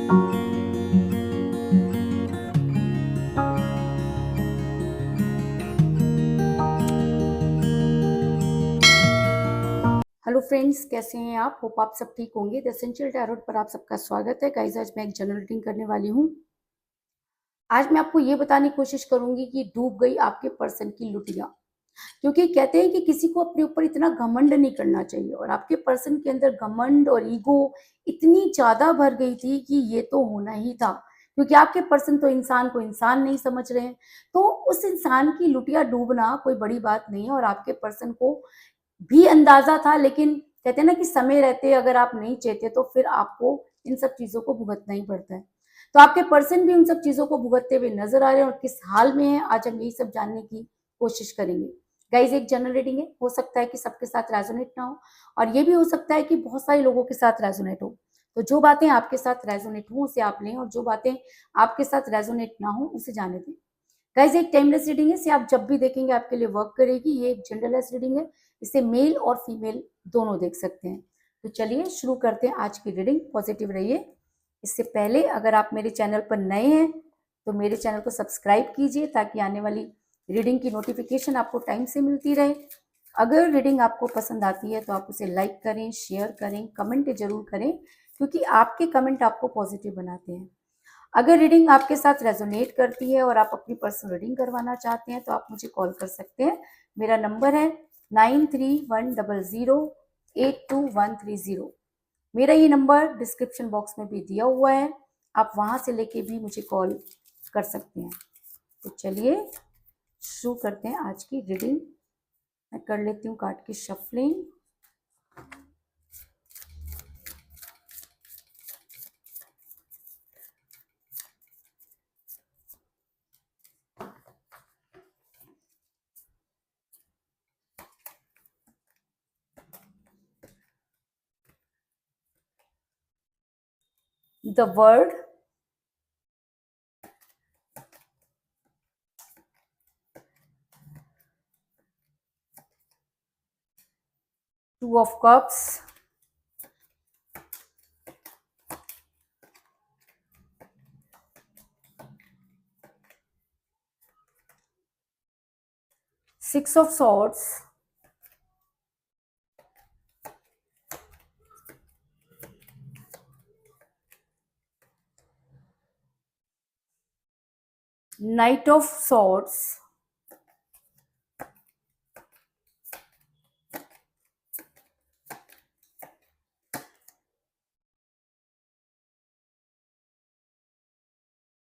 Hello friends, कैसे हैं आप? होप आप सब ठीक होंगे। द एसेंशियल टैरोट पर आप सबका स्वागत है। गाइस, आज मैं एक जनरल रीडिंग करने वाली हूँ। आज मैं आपको ये बताने की कोशिश करूंगी कि डूब गई आपके पर्सन की लुटिया। क्योंकि कहते हैं कि किसी को अपने ऊपर इतना घमंड नहीं करना चाहिए, और आपके पर्सन के अंदर घमंड और ईगो इतनी ज्यादा भर गई थी कि ये तो होना ही था। क्योंकि आपके पर्सन तो इंसान को इंसान नहीं समझ रहे हैं, तो उस इंसान की लुटिया डूबना कोई बड़ी बात नहीं है। और आपके पर्सन को भी अंदाजा था, लेकिन कहते हैं ना कि समय रहते अगर आप नहीं चाहते तो फिर आपको इन सब चीजों को भुगतना ही पड़ता है। तो आपके पर्सन भी उन सब चीजों को भुगतते हुए नजर आ रहे हैं, और किस हाल में है आज हम यही सब जानने की कोशिश करेंगे। गाइज, एक जनरल रीडिंग है, हो सकता है कि सबके साथ रेजोनेट ना हो, और ये भी हो सकता है कि बहुत सारे लोगों के साथ रेजोनेट हो। तो जो बातें आपके साथ रेजोनेट हो उसे आप लें, और जो बातें आपके साथ रेजोनेट ना हो उसे जाने दें। गाइज, एक टाइमलेस रीडिंग है, इसे आप जब भी देखेंगे आपके लिए वर्क करेगी। ये एक जेंडरलेस रीडिंग है, इसे मेल और फीमेल दोनों देख सकते हैं। तो चलिए शुरू करते हैं आज की रीडिंग। पॉजिटिव रहिए। इससे पहले अगर आप मेरे चैनल पर नए हैं तो मेरे चैनल को सब्सक्राइब कीजिए, ताकि आने वाली रीडिंग की नोटिफिकेशन आपको टाइम से मिलती रहे। अगर रीडिंग आपको पसंद आती है तो आप उसे लाइक करें, शेयर करें, कमेंट जरूर करें, क्योंकि आपके कमेंट आपको पॉजिटिव बनाते हैं। अगर रीडिंग आपके साथ रेजोनेट करती है और आप अपनी पर्सनल रीडिंग करवाना चाहते हैं तो आप मुझे कॉल कर सकते हैं। मेरा नंबर है 9310082130। मेरा ये नंबर डिस्क्रिप्शन बॉक्स में भी दिया हुआ है, आप वहां से लेके भी मुझे कॉल कर सकते हैं। तो चलिए शुरू करते हैं आज की रीडिंग। मैं कर लेती हूँ कार्ड की shuffling. The word, two of cups, six of swords, night of swords,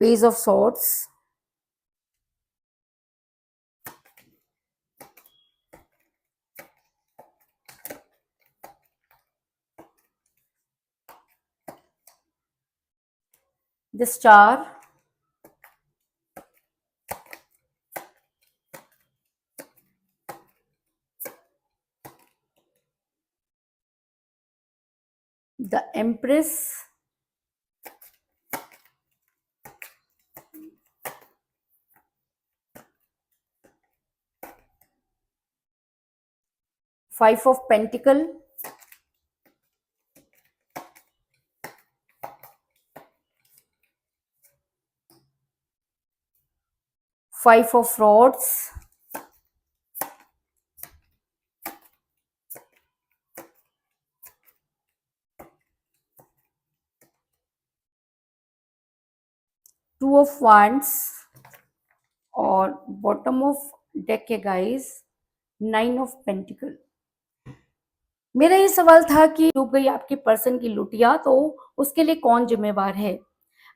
page of swords, the star, the empress, five of pentacle, five of rods, two of wands, और बॉटम ऑफ डेक है guys, nine of pentacle. मेरा ये सवाल था कि डूब गई आपके पर्सन की लुटिया, तो उसके लिए कौन जिम्मेवार है?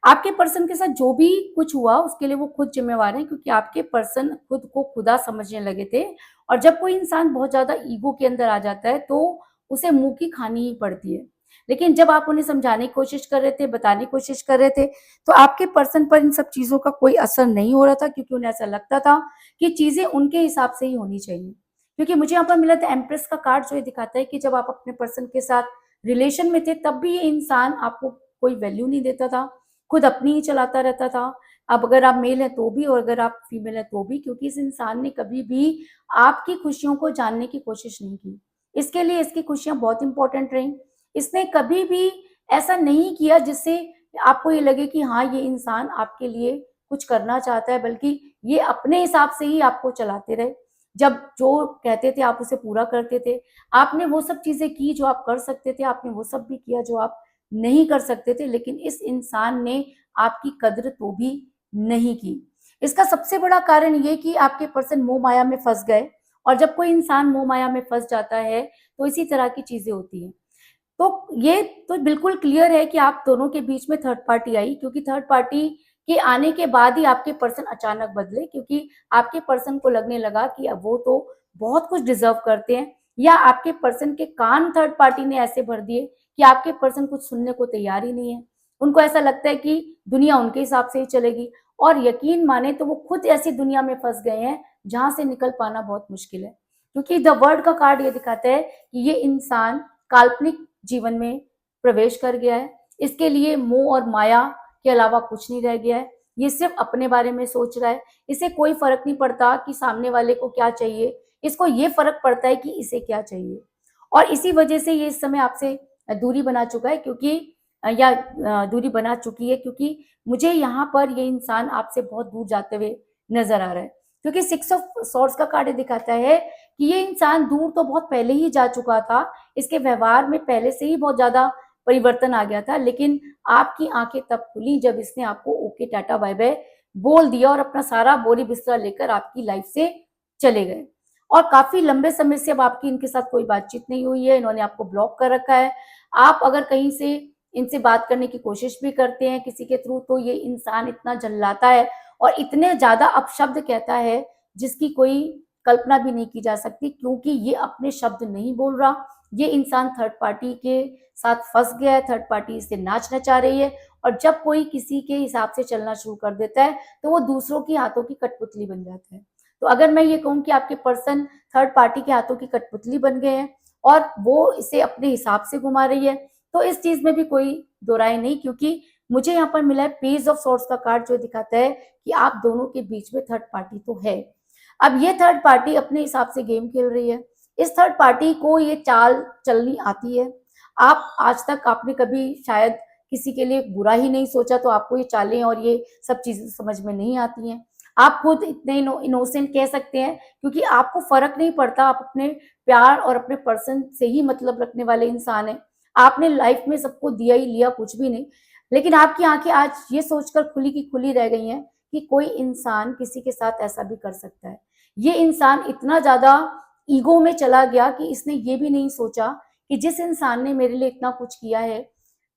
आपके पर्सन के साथ जो भी कुछ हुआ उसके लिए वो खुद जिम्मेवार है, क्योंकि आपके पर्सन खुद को खुदा समझने लगे थे। और जब कोई इंसान बहुत ज्यादा ईगो के अंदर आ जाता है तो उसे मुंह की खानी ही पड़ती है। लेकिन जब आप उन्हें समझाने की कोशिश कर रहे थे, बताने की कोशिश कर रहे थे, तो आपके पर्सन पर इन सब चीजों का कोई असर नहीं हो रहा था, क्योंकि उन्हें ऐसा लगता था कि चीजें उनके हिसाब से ही होनी चाहिए। क्योंकि मुझे यहाँ पर मिला था एम्प्रेस का कार्ड, जो ये दिखाता है कि जब आप अपने पर्सन के साथ रिलेशन में थे तब भी ये इंसान आपको कोई वैल्यू नहीं देता था, खुद अपनी ही चलाता रहता था। अब अगर आप मेल हैं तो भी, और अगर आप फीमेल हैं तो भी, क्योंकि इस इंसान ने कभी भी आपकी खुशियों को जानने की कोशिश नहीं की। इसके लिए इसकी खुशियां बहुत इंपॉर्टेंट रहीं। इसने कभी भी ऐसा नहीं किया जिससे आपको ये लगे कि हाँ, ये इंसान आपके लिए कुछ करना चाहता है, बल्कि ये अपने हिसाब से ही आपको चलाते रहे। जब जो कहते थे आप उसे पूरा करते थे। आपने वो सब चीज़ें की जो आप कर सकते थे, आपने वो सब भी किया जो आप नहीं कर सकते थे, लेकिन इस इंसान ने आपकी कद्र तो भी नहीं की। इसका सबसे बड़ा कारण ये कि आपके पर्सन मोह माया में फँस गए, और जब कोई इंसान मोह माया में फँस जाता है, तो इसी तरह की चीज़ें होती हैं। तो ये तो बिल्कुल क्लियर है कि आप दोनों के बीच में थर्ड पार्टी आई, क्योंकि थर्ड पार्टी के आने के बाद ही आपके पर्सन अचानक बदले, क्योंकि आपके पर्सन को लगने लगा कि अब वो तो बहुत कुछ डिजर्व करते हैं, या आपके पर्सन के कान थर्ड पार्टी ने ऐसे भर दिए कि आपके पर्सन कुछ सुनने को तैयार ही नहीं है। उनको ऐसा लगता है कि दुनिया उनके हिसाब से ही चलेगी, और यकीन माने तो वो खुद ऐसी दुनिया में फंस गए हैं जहां से निकल पाना बहुत मुश्किल है। क्योंकि द वर्ल्ड का कार्ड ये दिखाता है कि ये इंसान काल्पनिक जीवन में प्रवेश कर गया है। इसके लिए मोह और माया के अलावा कुछ नहीं रह गया है। ये सिर्फ अपने बारे में सोच रहा है। इसे कोई फर्क नहीं पड़ता कि सामने वाले को क्या चाहिए। इसको ये फर्क पड़ता है कि इसे क्या चाहिए, और इसी वजह से ये इस समय आपसे दूरी बना चुका है, क्योंकि दूरी बना चुकी है, क्योंकि मुझे यहाँ पर ये इंसान आपसे बहुत दूर जाते हुए नजर आ रहा है। क्योंकि सिक्स ऑफ सॉर्ड्स का कार्ड दिखाता है कि ये इंसान दूर तो बहुत पहले ही जा चुका था। इसके व्यवहार में पहले से ही बहुत ज्यादा परिवर्तन आ गया था, लेकिन आपकी आंखें तब खुली जब इसने आपको ओके टाटा बाय बाय बोल दिया और अपना सारा बोरी बिस्तरा लेकर आपकी लाइफ से चले गए। और काफी लंबे समय से अब आपकी इनके साथ कोई बातचीत नहीं हुई है। इन्होंने आपको ब्लॉक कर रखा है। आप अगर कहीं से इनसे बात करने की कोशिश भी करते हैं किसी के थ्रू, तो ये इंसान इतना झल्लाता है और इतने ज्यादा अपशब्द कहता है जिसकी कोई कल्पना भी नहीं की जा सकती, क्योंकि ये अपने शब्द नहीं बोल रहा। ये इंसान थर्ड पार्टी के साथ फंस गया है। थर्ड पार्टी इसे नाच नचा रही है, और जब कोई किसी के हिसाब से चलना शुरू कर देता है तो वो दूसरों की हाथों की कठपुतली बन जाता है। तो अगर मैं ये कहूँ कि आपके पर्सन थर्ड पार्टी के हाथों की कठपुतली बन गए हैं और वो इसे अपने हिसाब से घुमा रही है, तो इस चीज में भी कोई दो राय नहीं, क्योंकि मुझे यहाँ पर मिला है पेज ऑफ सॉर्ड्स का कार्ड, जो दिखाता है कि आप दोनों के बीच में थर्ड पार्टी तो है। अब ये थर्ड पार्टी अपने हिसाब से गेम खेल रही है। इस थर्ड पार्टी को ये चाल चलनी आती है। आप आज तक आपने कभी शायद किसी के लिए बुरा ही नहीं सोचा, तो आपको ये चालें और ये सब चीजें समझ में नहीं आती हैं। आप खुद इतने इनोसेंट कह सकते हैं, क्योंकि आपको फर्क नहीं पड़ता। आप अपने प्यार और अपने पर्सन से ही मतलब रखने वाले इंसान हैं। आपने लाइफ में सबको दिया ही लिया कुछ भी नहीं, लेकिन आपकी आंखें आज ये सोचकर खुली की खुली रह गई हैं कि कोई इंसान किसी के साथ ऐसा भी कर सकता है। ये इंसान इतना ज्यादा ईगो में चला गया कि इसने ये भी नहीं सोचा कि जिस इंसान ने मेरे लिए इतना कुछ किया है,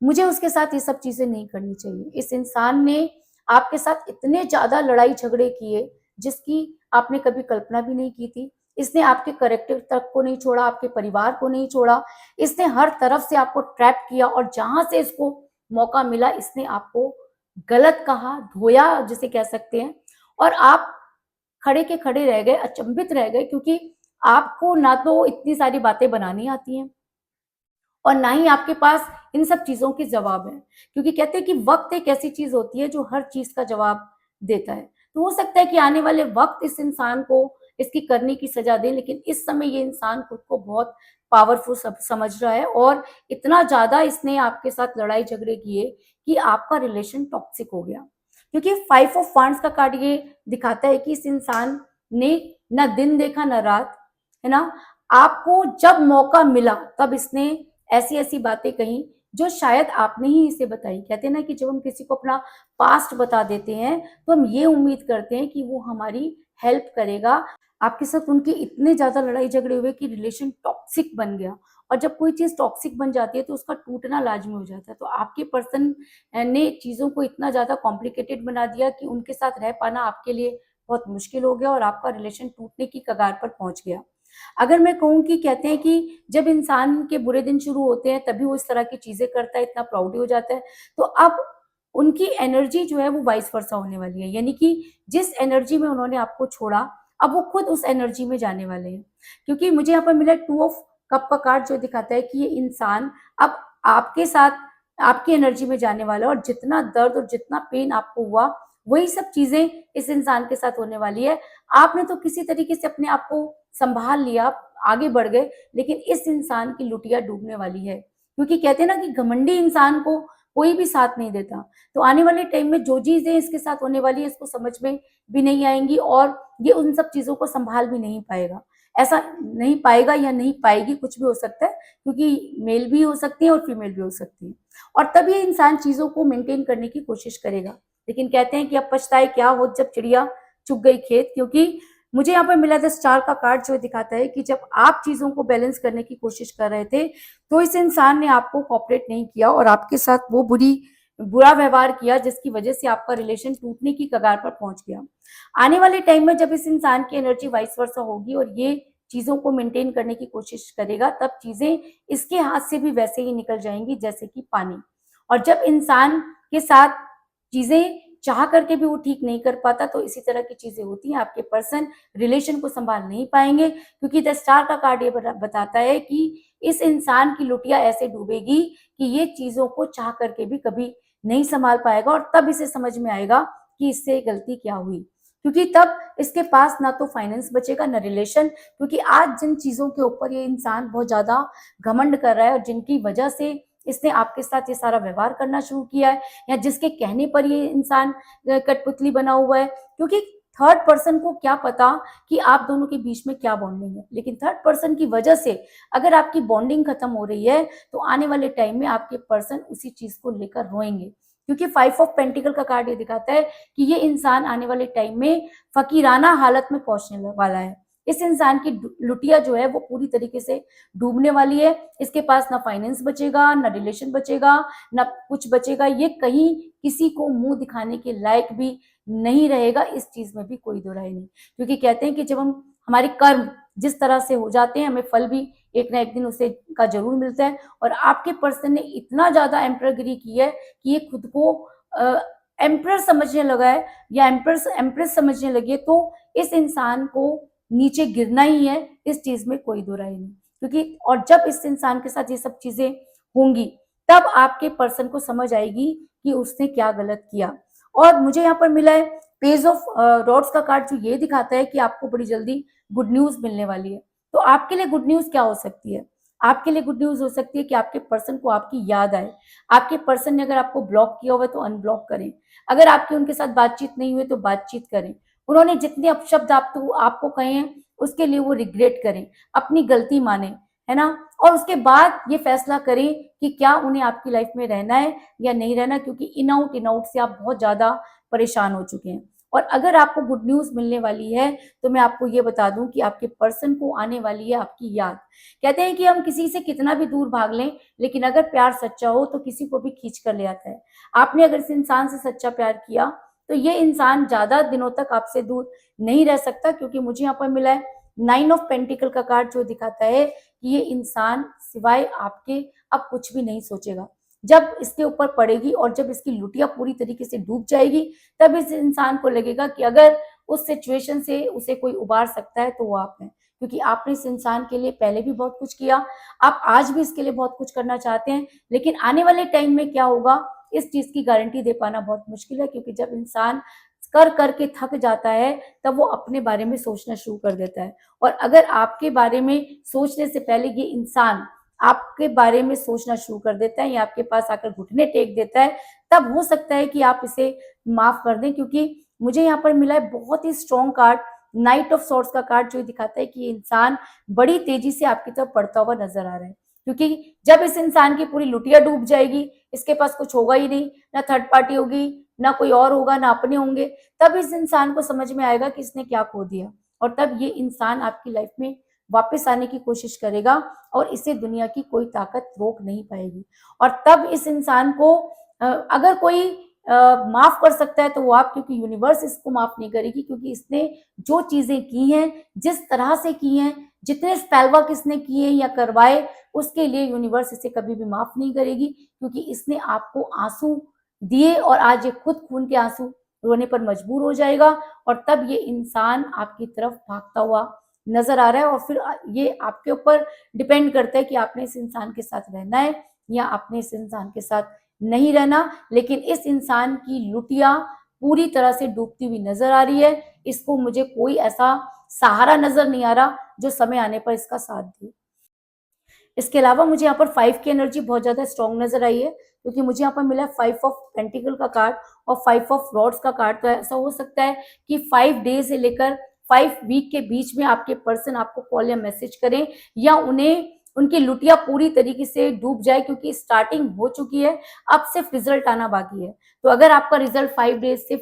मुझे उसके साथ ये सब चीजें नहीं करनी चाहिए। इस इंसान ने आपके साथ इतने ज्यादा लड़ाई झगड़े किए जिसकी आपने कभी कल्पना भी नहीं की थी। इसने आपके करेक्टर तक को नहीं छोड़ा, आपके परिवार को नहीं छोड़ा। इसने हर तरफ से आपको ट्रैप किया, और जहां से इसको मौका मिला इसने आपको गलत कहा, धोया जिसे कह सकते हैं। और आप खड़े के खड़े रह गए, अचंभित रह गए, क्योंकि आपको ना तो इतनी सारी बातें बनानी आती हैं और ना ही आपके पास इन सब चीजों के जवाब है। क्योंकि कहते हैं कि वक्त एक ऐसी चीज होती है जो हर चीज का जवाब देता है। तो हो सकता है कि आने वाले वक्त इस इंसान को इसकी करने की सजा दे, लेकिन इस समय ये इंसान खुद को बहुत पावरफुल समझ रहा है, और इतना ज्यादा इसने आपके साथ लड़ाई झगड़े किए कि आपका रिलेशन टॉक्सिक हो गया। क्योंकि 5 ऑफ वांड्स का कार्ड ये दिखाता है कि इस इंसान ने ना दिन देखा ना रात, है ना। आपको जब मौका मिला तब इसने ऐसी ऐसी बातें कही जो शायद आपने ही इसे बताई। कहते हैं ना कि जब हम किसी को अपना पास्ट बता देते हैं तो हम ये उम्मीद करते हैं कि वो हमारी हेल्प करेगा। आपके साथ उनकी इतने ज्यादा लड़ाई झगड़े हुए कि रिलेशन टॉक्सिक बन गया, और जब कोई चीज टॉक्सिक बन जाती है तो उसका टूटना लाजमी हो जाता है। तो आपके पर्सन ने चीजों को इतना ज्यादा कॉम्प्लिकेटेड बना दिया कि उनके साथ रह पाना आपके लिए बहुत मुश्किल हो गया, और आपका रिलेशन टूटने की कगार पर पहुंच गया। अगर मैं कहूँ कि कहते हैं कि जब इंसान के बुरे दिन शुरू होते हैं तभी वो इस तरह की चीजें करता है, इतना प्राउडी हो जाता है। तो अब उनकी एनर्जी जो है वो वाइस वर्सा होने वाली है, यानी कि जिस एनर्जी में उन्होंने आपको छोड़ा, अब वो खुद उस एनर्जी में जाने वाले हैं। क्योंकि मुझे यहाँ पर मिला 2 ऑफ कप का कार्ड, जो दिखाता है कि ये इंसान अब आपके साथ आपकी एनर्जी में जाने वाला है, और जितना दर्द और जितना पेन आपको हुआ वही सब चीजें इस इंसान के साथ होने वाली है। आपने तो किसी तरीके से अपने आप को संभाल लिया, आगे बढ़ गए, लेकिन इस इंसान की लुटिया डूबने वाली है। क्योंकि कहते हैं ना कि घमंडी इंसान को कोई भी साथ नहीं देता। तो आने वाले टाइम में जो चीजें इसके साथ होने वाली है इसको समझ में भी नहीं आएंगी और ये उन सब चीजों को संभाल भी नहीं पाएगा। ऐसा नहीं पाएगा या नहीं पाएगी, कुछ भी हो सकता है, क्योंकि मेल भी हो सकती है और फीमेल भी हो सकती है। और तब ये इंसान चीजों को मेंटेन करने की कोशिश करेगा। लेकिन कहते हैं कि अब पछताए क्या हो जब चिड़िया चुग गई खेत। क्योंकि मुझे यहाँ पर मिला था स्टार का कार्ड जो दिखाता है कि जब आप चीजों को बैलेंस करने की कोशिश कर रहे थे तो इस इंसान ने आपको कोऑपरेट नहीं किया और आपके साथ वो बुरा व्यवहार किया, जिसकी वजह से आपका रिलेशन टूटने की कगार पर पहुंच गया। आने वाले टाइम में जब इस इंसान की एनर्जी वाइस वर्सा होगी और ये चीजों को मेंटेन करने की कोशिश करेगा, तब चीजें इसके हाथ से भी वैसे ही निकल जाएंगी जैसे कि पानी। और जब इंसान के साथ चीजें चाह करके भी वो ठीक नहीं कर पाता, तो इसी तरह की चीजें होती हैं। आपके पर्सन रिलेशन को संभाल नहीं पाएंगे, क्योंकि द स्टार का कार्ड ये बताता है कि इस इंसान की लुटिया ऐसे डूबेगी कि ये चीजों को चाह करके भी कभी नहीं संभाल पाएगा और तब इसे समझ में आएगा कि इससे गलती क्या हुई। क्योंकि तब इसके पास ना तो फाइनेंस बचेगा ना रिलेशन, क्योंकि आज जिन चीजों के ऊपर ये इंसान बहुत ज्यादा घमंड कर रहा है और जिनकी वजह से इसने आपके साथ ये सारा व्यवहार करना शुरू किया है, या जिसके कहने पर ये इंसान कठपुतली बना हुआ है, क्योंकि थर्ड पर्सन को क्या पता कि आप दोनों के बीच में क्या बॉन्डिंग है। लेकिन थर्ड पर्सन की वजह से अगर आपकी बॉन्डिंग खत्म हो रही है तो आने वाले टाइम में आपके पर्सन उसी चीज को लेकर रोएंगे। क्योंकि 5 ऑफ पेंटिकल का कार्ड ये दिखाता है कि ये इंसान आने वाले टाइम में फकीराना हालत में पहुंचने वाला है। इस इंसान की लुटिया जो है वो पूरी तरीके से डूबने वाली है। इसके पास ना फाइनेंस बचेगा, ना रिलेशन बचेगा, ना कुछ बचेगा। ये कहीं किसी को मुंह दिखाने के लायक भी नहीं रहेगा। इस चीज में भी कोई दो राय नहीं, क्योंकि कहते हैं कि जब हम हमारे कर्म जिस तरह से हो जाते हैं, हमें फल भी एक ना एक दिन उसे का जरूर मिलता है। और आपके पर्सन ने इतना ज्यादा एम्परगिरी की है कि ये खुद को एम्प्रर समझने लगा है या एम्प्रेस समझने लगी, तो इस इंसान को नीचे गिरना ही है। इस चीज में कोई दो राय नहीं, क्योंकि और जब इस इंसान के साथ ये सब चीजें होंगी तब आपके पर्सन को समझ आएगी कि उसने क्या गलत किया। और मुझे यहाँ पर मिला है पेज ऑफ रॉड्स का कार्ड, जो ये दिखाता है कि आपको बड़ी जल्दी गुड न्यूज मिलने वाली है। तो आपके लिए गुड न्यूज क्या हो सकती है? आपके लिए गुड न्यूज हो सकती है कि आपके पर्सन को आपकी याद आए। आपके पर्सन ने अगर आपको ब्लॉक किया हुआ है तो अनब्लॉक करें। अगर आपकी उनके साथ बातचीत नहीं हुई तो बातचीत करें। उन्होंने जितने अपशब्द आपको कहे हैं उसके लिए वो रिग्रेट करें, अपनी गलती माने, है ना। और उसके बाद ये फैसला करें कि क्या उन्हें आपकी लाइफ में रहना है या नहीं रहना, क्योंकि इन आउट से आप बहुत ज्यादा परेशान हो चुके हैं। और अगर आपको गुड न्यूज मिलने वाली है तो मैं आपको ये बता दूं कि आपके पर्सन को आने वाली है आपकी याद। कहते हैं कि हम किसी से कितना भी दूर भाग लें, लेकिन अगर प्यार सच्चा हो तो किसी को भी खींच कर ले आता है। आपने अगर इस इंसान से सच्चा प्यार किया तो ये इंसान ज्यादा दिनों तक आपसे दूर नहीं रह सकता, क्योंकि मुझे यहाँ पर मिला है 9 ऑफ पेंटिकल का कार्ड, जो दिखाता है कि ये इंसान सिवाय आपके अब कुछ भी नहीं सोचेगा। जब इसके ऊपर पड़ेगी और जब इसकी लुटिया पूरी तरीके से डूब जाएगी, तब इस इंसान को लगेगा कि अगर उस सिचुएशन से उसे कोई उबार सकता है तो वो आप हैं, क्योंकि आपने इस इंसान के लिए पहले भी बहुत कुछ किया। आप आज भी इसके लिए बहुत कुछ करना चाहते हैं, लेकिन आने वाले टाइम में क्या होगा इस चीज की गारंटी दे पाना बहुत मुश्किल है। क्योंकि जब इंसान कर करके थक जाता है तब वो अपने बारे में सोचना शुरू कर देता है। और अगर आपके बारे में सोचने से पहले ये इंसान आपके बारे में सोचना शुरू कर देता है या आपके पास आकर घुटने टेक देता है, तब हो सकता है कि आप इसे माफ कर दें। क्योंकि मुझे यहाँ पर मिला है बहुत ही strong card, knight of swords का कार्ड, जो दिखाता है कि ये इंसान बड़ी तेजी से आपकी तरफ बढ़ता हुआ नजर आ रहा है। क्योंकि जब इस इंसान की पूरी लुटिया डूब जाएगी, इसके पास कुछ होगा ही नहीं, ना थर्ड पार्टी होगी, ना कोई और होगा, ना अपने होंगे, तब इस इंसान को समझ में आएगा कि इसने क्या खो दिया। और तब ये इंसान आपकी लाइफ में वापस आने की कोशिश करेगा और इसे दुनिया की कोई ताकत रोक नहीं पाएगी। और तब इस इंसान को अगर कोई माफ कर सकता है तो वो आप, क्योंकि यूनिवर्स इसको माफ नहीं करेगी, क्योंकि इसने जो चीजें की हैं, जिस तरह से की हैं, जितने स्पेल वर्क इसने किए या करवाए, उसके लिए यूनिवर्स इसे कभी भी माफ नहीं करेगी। क्योंकि इसने आपको आंसू दिए और आज ये खुद खून के आंसू रोने पर मजबूर हो जाएगा। और तब ये इंसान आपकी तरफ भागता हुआ नजर आ रहा है। और फिर ये आपके ऊपर डिपेंड करता है कि आपने इस इंसान के साथ रहना है या आपने इस इंसान के साथ नहीं रहना। लेकिन इस इंसान की लुटिया पूरी तरह से डूबती हुई नजर आ रही है। इसको मुझे कोई ऐसा सहारा नजर नहीं आ रहा जो समय आने पर इसका साथ दे। इसके अलावा मुझे यहाँ पर 5 की एनर्जी बहुत ज्यादा स्ट्रॉन्ग नजर आई है, क्योंकि मुझे यहाँ पर मिला है 5 ऑफ पेंटिकल का कार्ड और 5 ऑफ रॉड्स का कार्ड। तो ऐसा हो सकता है कि 5 डे से लेकर 5 वीक के बीच में आपके पर्सन आपको कॉल या मैसेज करें, या उन्हें उनकी लुटिया पूरी तरीके से डूब जाए, क्योंकि स्टार्टिंग हो चुकी है, अब सिर्फ रिजल्ट आना बाकी है। तो अगर आपका रिजल्ट 5 डेज से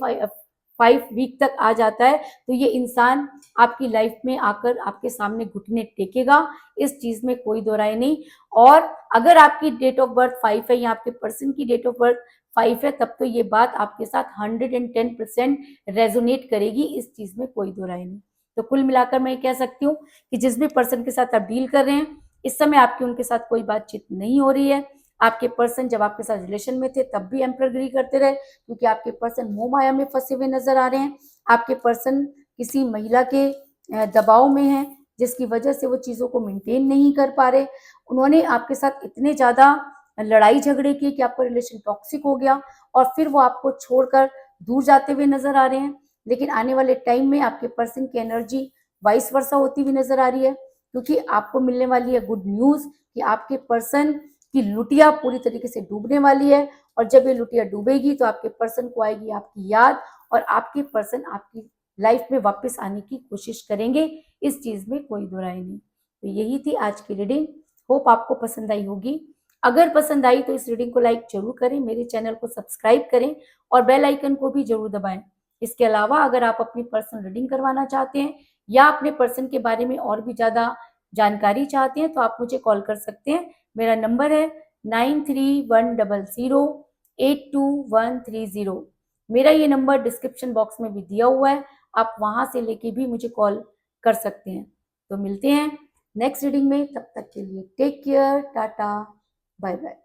5 वीक तक आ जाता है, तो ये इंसान आपकी लाइफ में आकर आपके सामने घुटने टेकेगा, इस चीज में कोई दो राय नहीं। और अगर आपकी डेट ऑफ बर्थ 5 है या आपके पर्सन की डेट ऑफ बर्थ 5 है, तब तो ये बात आपके साथ 110% रेजोनेट करेगी, इस चीज में कोई दो राय नहीं। तो कुल मिलाकर मैं कह सकती हूँ कि जिस भी पर्सन के साथ आप डील कर रहे हैं, इस समय आपकी उनके साथ कोई बातचीत नहीं हो रही है। आपके पर्सन जब आपके साथ रिलेशन में थे तब भी एम्परगिरी करते रहे, क्योंकि आपके पर्सन मोह माया में फंसे हुए नजर आ रहे हैं। आपके पर्सन किसी महिला के दबाव में है, जिसकी वजह से वो चीजों को मेंटेन नहीं कर पा रहे। उन्होंने आपके साथ इतने ज्यादा लड़ाई झगड़े किए कि आपका रिलेशन टॉक्सिक हो गया, और फिर वो आपको छोड़कर दूर जाते हुए नजर आ रहे हैं। लेकिन आने वाले टाइम में आपके पर्सन की एनर्जी वाइस वर्सा होती हुई नजर आ रही है, क्योंकि आपको मिलने वाली है गुड न्यूज कि आपके पर्सन की लुटिया पूरी तरीके से डूबने वाली है। और जब ये लुटिया डूबेगी तो आपके पर्सन को आएगी आपकी याद, और आपके पर्सन आपकी लाइफ में वापस आने की कोशिश करेंगे, इस चीज में कोई दो राय नहीं। तो यही थी आज की रीडिंग। होप आपको पसंद आई होगी। अगर पसंद आई तो इस रीडिंग को लाइक जरूर करें, मेरे चैनल को सब्सक्राइब करें और बेल आइकन को भी जरूर दबाएं। इसके अलावा अगर आप अपनी पर्सनल रीडिंग करवाना चाहते हैं या अपने पर्सन के बारे में और भी ज्यादा जानकारी चाहते हैं, तो आप मुझे कॉल कर सकते हैं। मेरा नंबर है 9310082130। मेरा ये नंबर डिस्क्रिप्शन बॉक्स में भी दिया हुआ है, आप वहां से लेके भी मुझे कॉल कर सकते हैं। तो मिलते हैं नेक्स्ट रीडिंग में, तब तक के लिए take care, tata, bye bye.